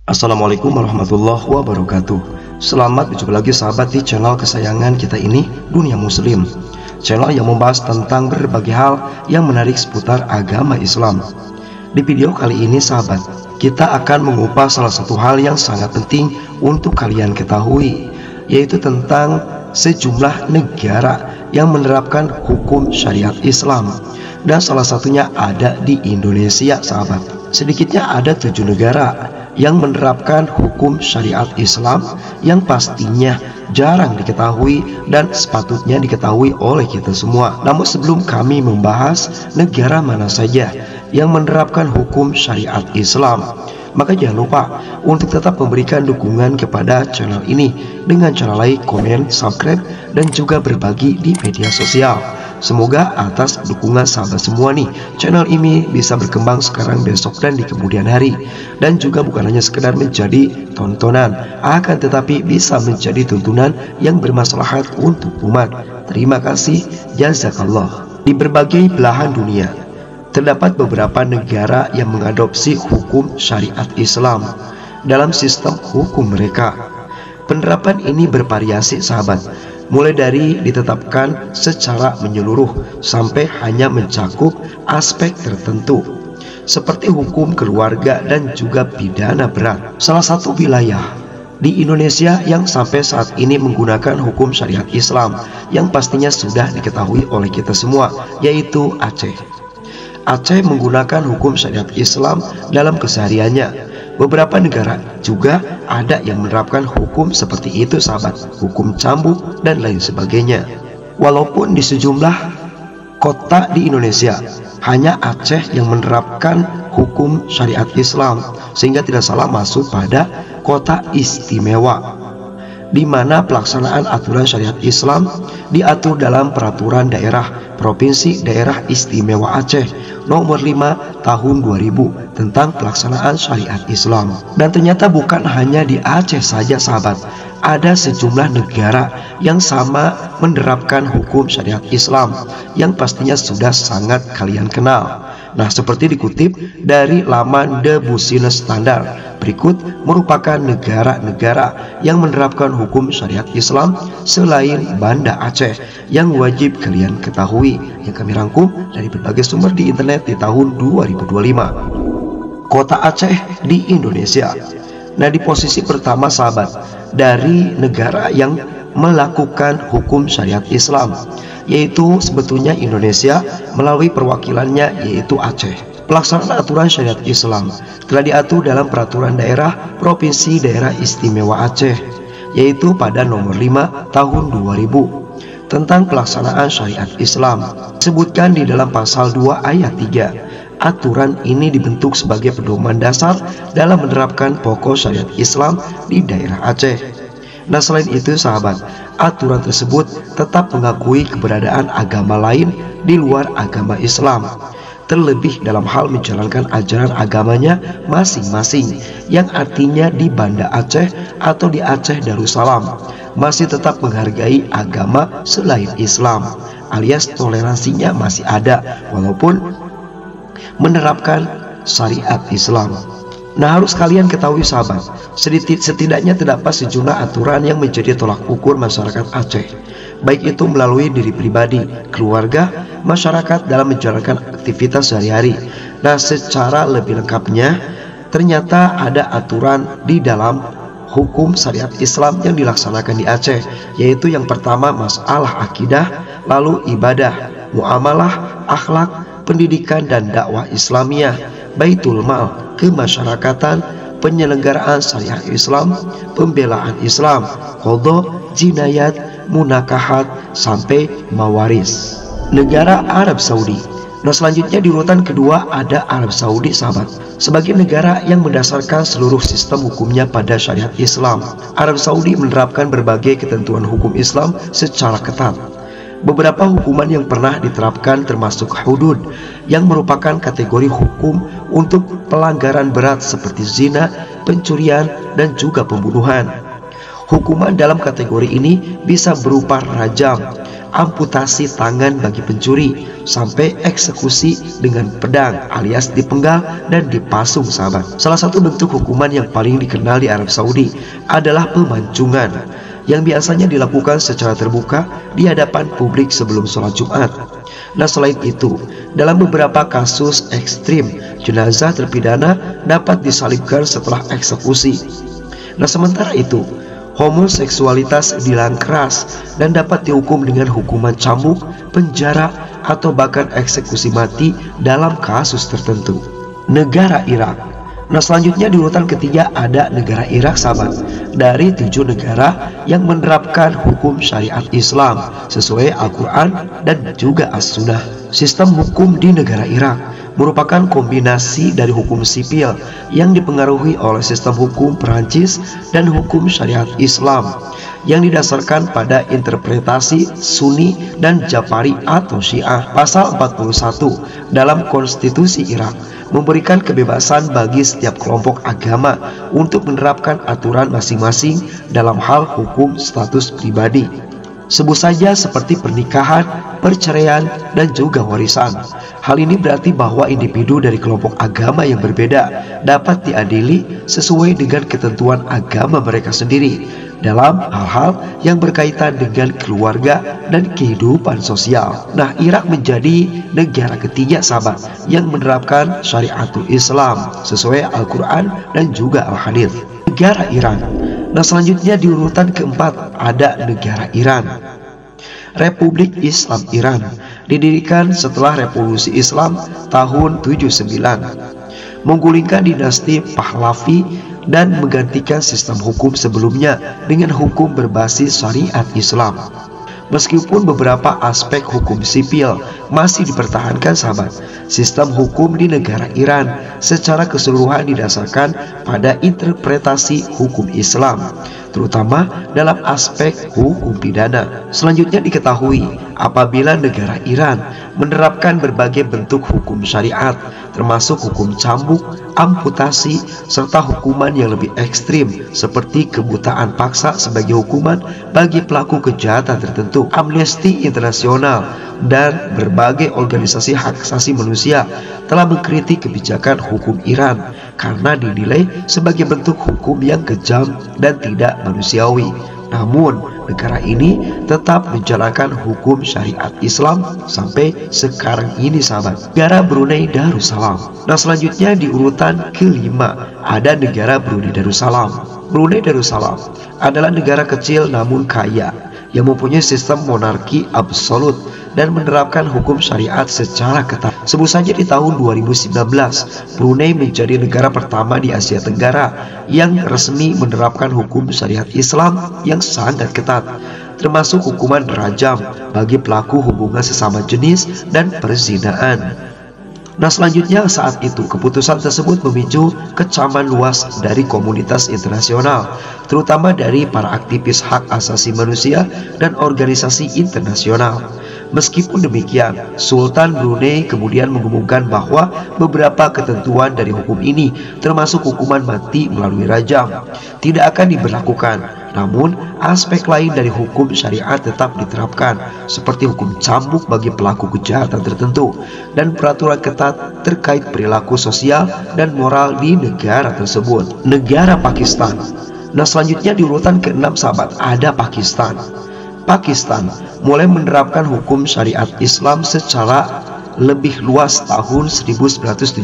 Assalamualaikum warahmatullahi wabarakatuh. Selamat berjumpa lagi sahabat di channel kesayangan kita ini, Dunia Muslim. Channel yang membahas tentang berbagai hal yang menarik seputar agama Islam. Di video kali ini sahabat, kita akan mengupas salah satu hal yang sangat penting untuk kalian ketahui, yaitu tentang sejumlah negara yang menerapkan hukum syariat Islam. Dan salah satunya ada di Indonesia sahabat. Sedikitnya ada 7 negara yang menerapkan hukum syariat Islam yang pastinya jarang diketahui dan sepatutnya diketahui oleh kita semua. Namun sebelum kami membahas negara mana saja yang menerapkan hukum syariat Islam, maka jangan lupa untuk tetap memberikan dukungan kepada channel ini dengan cara like, komen, subscribe, dan juga berbagi di media sosial. Semoga atas dukungan sahabat semua nih, channel ini bisa berkembang sekarang, besok, dan di kemudian hari. Dan juga bukan hanya sekedar menjadi tontonan, akan tetapi bisa menjadi tuntunan yang bermaslahat untuk umat. Terima kasih, jazakallah. Di berbagai belahan dunia, terdapat beberapa negara yang mengadopsi hukum syariat Islam dalam sistem hukum mereka. Penerapan ini bervariasi sahabat, mulai dari ditetapkan secara menyeluruh sampai hanya mencakup aspek tertentu seperti hukum keluarga dan juga pidana berat. Salah satu wilayah di Indonesia yang sampai saat ini menggunakan hukum syariat Islam yang pastinya sudah diketahui oleh kita semua, yaitu Aceh. Aceh menggunakan hukum syariat Islam dalam kesehariannya. Beberapa negara juga ada yang menerapkan hukum seperti itu sahabat, hukum cambuk dan lain sebagainya. Walaupun di sejumlah kota di Indonesia hanya Aceh yang menerapkan hukum syariat Islam, sehingga tidak salah masuk pada kota istimewa, di mana pelaksanaan aturan syariat Islam diatur dalam peraturan daerah Provinsi Daerah Istimewa Aceh nomor 5 tahun 2000 tentang pelaksanaan syariat Islam. Dan ternyata bukan hanya di Aceh saja sahabat, ada sejumlah negara yang sama menerapkan hukum syariat Islam yang pastinya sudah sangat kalian kenal. Nah, seperti dikutip dari laman The Business Standard, berikut merupakan negara-negara yang menerapkan hukum syariat Islam selain Banda Aceh yang wajib kalian ketahui, yang kami rangkum dari berbagai sumber di internet di tahun 2025. Kota Aceh di Indonesia. Nah, di posisi pertama sahabat dari negara yang melakukan hukum syariat Islam, yaitu sebetulnya Indonesia melalui perwakilannya yaitu Aceh. Pelaksanaan aturan syariat Islam telah diatur dalam peraturan daerah Provinsi Daerah Istimewa Aceh, yaitu pada nomor 5 tahun 2000 tentang pelaksanaan syariat Islam. Disebutkan di dalam pasal 2 ayat 3, aturan ini dibentuk sebagai pedoman dasar dalam menerapkan pokok syariat Islam di daerah Aceh. Nah, selain itu sahabat, aturan tersebut tetap mengakui keberadaan agama lain di luar agama Islam, terlebih dalam hal menjalankan ajaran agamanya masing-masing, yang artinya di Banda Aceh atau di Aceh Darussalam masih tetap menghargai agama selain Islam, alias toleransinya masih ada walaupun menerapkan syariat Islam. Nah, harus kalian ketahui sahabat, setidaknya terdapat sejumlah aturan yang menjadi tolak ukur masyarakat Aceh, baik itu melalui diri pribadi, keluarga, masyarakat dalam menjalankan aktivitas sehari-hari. Nah, secara lebih lengkapnya, ternyata ada aturan di dalam hukum syariat Islam yang dilaksanakan di Aceh, yaitu yang pertama masalah akidah, lalu ibadah, muamalah, akhlak, pendidikan dan dakwah Islamiyah, baitul mal, kemasyarakatan, penyelenggaraan syariah Islam, pembelaan Islam, qadha, jinayat, munakahat, sampai mawaris. Negara Arab Saudi. Nah, selanjutnya di urutan kedua ada Arab Saudi sahabat. Sebagai negara yang mendasarkan seluruh sistem hukumnya pada syariat Islam, Arab Saudi menerapkan berbagai ketentuan hukum Islam secara ketat. Beberapa hukuman yang pernah diterapkan termasuk hudud, yang merupakan kategori hukum untuk pelanggaran berat seperti zina, pencurian, dan juga pembunuhan. Hukuman dalam kategori ini bisa berupa rajam amputasi tangan bagi pencuri, sampai eksekusi dengan pedang alias dipenggal dan dipasung, sahabat. Salah satu bentuk hukuman yang paling dikenal di Arab Saudi adalah pemancungan, yang biasanya dilakukan secara terbuka di hadapan publik sebelum sholat Jumat. Nah, selain itu, dalam beberapa kasus ekstrim, jenazah terpidana dapat disalibkan setelah eksekusi. Nah, sementara itu, homoseksualitas dilarang keras dan dapat dihukum dengan hukuman cambuk, penjara, atau bahkan eksekusi mati dalam kasus tertentu. Negara Irak. Nah, selanjutnya di urutan ketiga ada negara Irak, sahabat. Dari 7 negara yang menerapkan hukum syariat Islam sesuai Al-Quran dan juga As-Sunnah. Sistem hukum di negara Irak merupakan kombinasi dari hukum sipil yang dipengaruhi oleh sistem hukum Perancis dan hukum syariat Islam yang didasarkan pada interpretasi Sunni dan Jafari atau Syiah. Pasal 41 dalam konstitusi Irak memberikan kebebasan bagi setiap kelompok agama untuk menerapkan aturan masing-masing dalam hal hukum status pribadi. Sebut saja seperti pernikahan, perceraian, dan juga warisan. Hal ini berarti bahwa individu dari kelompok agama yang berbeda dapat diadili sesuai dengan ketentuan agama mereka sendiri dalam hal-hal yang berkaitan dengan keluarga dan kehidupan sosial. Nah, Irak menjadi negara ketiga, sahabat, yang menerapkan syariatul Islam sesuai Al-Quran dan juga Al-Hadits. Negara Iran. Nah, selanjutnya di urutan keempat ada negara Iran. Republik Islam Iran didirikan setelah Revolusi Islam tahun 79, menggulingkan dinasti Pahlavi dan menggantikan sistem hukum sebelumnya dengan hukum berbasis syariat Islam. Meskipun beberapa aspek hukum sipil masih dipertahankan, sahabat, sistem hukum di negara Iran secara keseluruhan didasarkan pada interpretasi hukum Islam, terutama dalam aspek hukum pidana. Selanjutnya diketahui apabila negara Iran menerapkan berbagai bentuk hukum syariat, termasuk hukum cambuk, amputasi, serta hukuman yang lebih ekstrim seperti kebutaan paksa sebagai hukuman bagi pelaku kejahatan tertentu. Amnesty Internasional dan berbagai organisasi hak asasi manusia telah mengkritik kebijakan hukum Iran karena dinilai sebagai bentuk hukum yang kejam dan tidak manusiawi. Namun, negara ini tetap menjalankan hukum syariat Islam sampai sekarang ini, sahabat. Negara Brunei Darussalam. Nah, selanjutnya di urutan kelima ada negara Brunei Darussalam. Brunei Darussalam adalah negara kecil namun kaya yang mempunyai sistem monarki absolut dan menerapkan hukum syariat secara ketat. Sebut saja di tahun 2019, Brunei menjadi negara pertama di Asia Tenggara yang resmi menerapkan hukum syariat Islam yang sangat ketat, termasuk hukuman rajam bagi pelaku hubungan sesama jenis dan perzinaan. Nah, selanjutnya saat itu keputusan tersebut memicu kecaman luas dari komunitas internasional, terutama dari para aktivis hak asasi manusia dan organisasi internasional. Meskipun demikian, Sultan Brunei kemudian mengumumkan bahwa beberapa ketentuan dari hukum ini, termasuk hukuman mati melalui rajam, tidak akan diberlakukan. Namun, aspek lain dari hukum syariat tetap diterapkan, seperti hukum cambuk bagi pelaku kejahatan tertentu dan peraturan ketat terkait perilaku sosial dan moral di negara tersebut. Negara Pakistan. Nah, selanjutnya di urutan ke-6, sahabat, ada Pakistan. Pakistan mulai menerapkan hukum syariat Islam secara lebih luas tahun 1979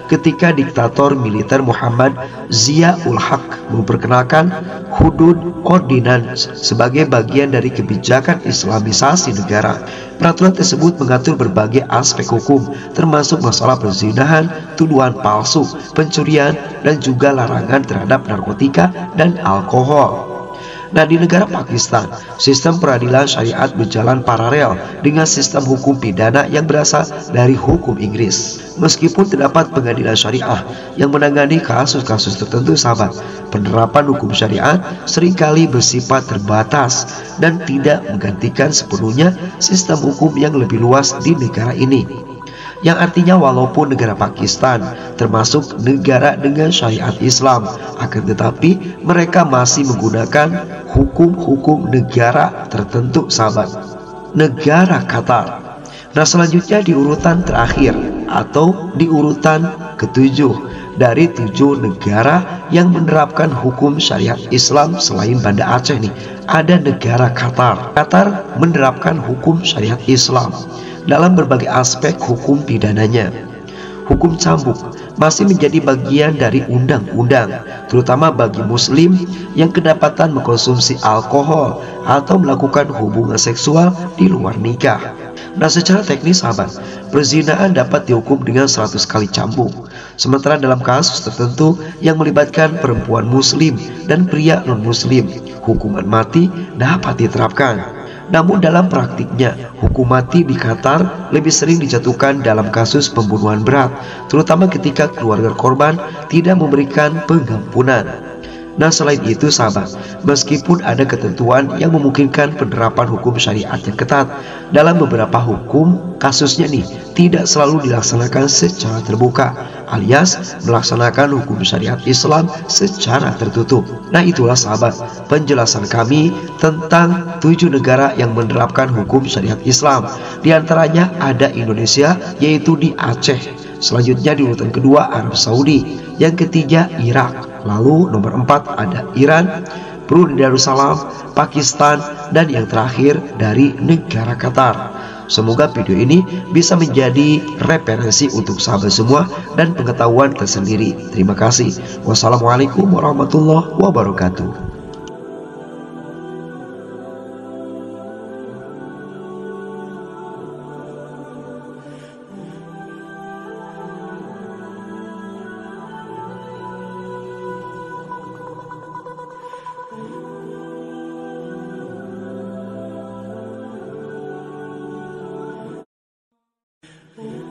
ketika diktator militer Muhammad Zia-ul Haq memperkenalkan Hudud Ordinance sebagai bagian dari kebijakan Islamisasi negara. Peraturan tersebut mengatur berbagai aspek hukum, termasuk masalah perzinahan, tuduhan palsu, pencurian, dan juga larangan terhadap narkotika dan alkohol. Nah, di negara Pakistan, sistem peradilan syariat berjalan paralel dengan sistem hukum pidana yang berasal dari hukum Inggris. Meskipun terdapat pengadilan syariah yang menangani kasus-kasus tertentu, sahabat, penerapan hukum syariat seringkali bersifat terbatas dan tidak menggantikan sepenuhnya sistem hukum yang lebih luas di negara ini. Yang artinya walaupun negara Pakistan termasuk negara dengan syariat Islam, akan tetapi mereka masih menggunakan hukum-hukum negara tertentu, sahabat. negara Qatar. Nah, selanjutnya di urutan terakhir atau di urutan ketujuh dari 7 negara yang menerapkan hukum syariat Islam selain Banda Aceh nih, ada negara Qatar. Qatar menerapkan hukum syariat Islam dalam berbagai aspek hukum pidananya. Hukum cambuk masih menjadi bagian dari undang-undang, terutama bagi muslim yang kedapatan mengkonsumsi alkohol atau melakukan hubungan seksual di luar nikah. Nah, secara teknis sahabat, perzinaan dapat dihukum dengan 100 kali cambuk. Sementara dalam kasus tertentu yang melibatkan perempuan muslim dan pria non-muslim, hukuman mati dapat diterapkan. Namun dalam praktiknya, hukum mati di Qatar lebih sering dijatuhkan dalam kasus pembunuhan berat, terutama ketika keluarga korban tidak memberikan pengampunan. Nah, selain itu sahabat, meskipun ada ketentuan yang memungkinkan penerapan hukum syariat yang ketat, dalam beberapa hukum kasusnya nih tidak selalu dilaksanakan secara terbuka, alias melaksanakan hukum syariat Islam secara tertutup. Nah, itulah sahabat penjelasan kami tentang 7 negara yang menerapkan hukum syariat Islam. Di antaranya ada Indonesia, yaitu di Aceh. Selanjutnya di urutan kedua Arab Saudi, yang ketiga Irak, lalu nomor 4 ada Iran, Brunei Darussalam, Pakistan, dan yang terakhir dari negara Qatar. Semoga video ini bisa menjadi referensi untuk sahabat semua dan pengetahuan tersendiri. Terima kasih. Wassalamualaikum warahmatullahi wabarakatuh. Mm-hmm.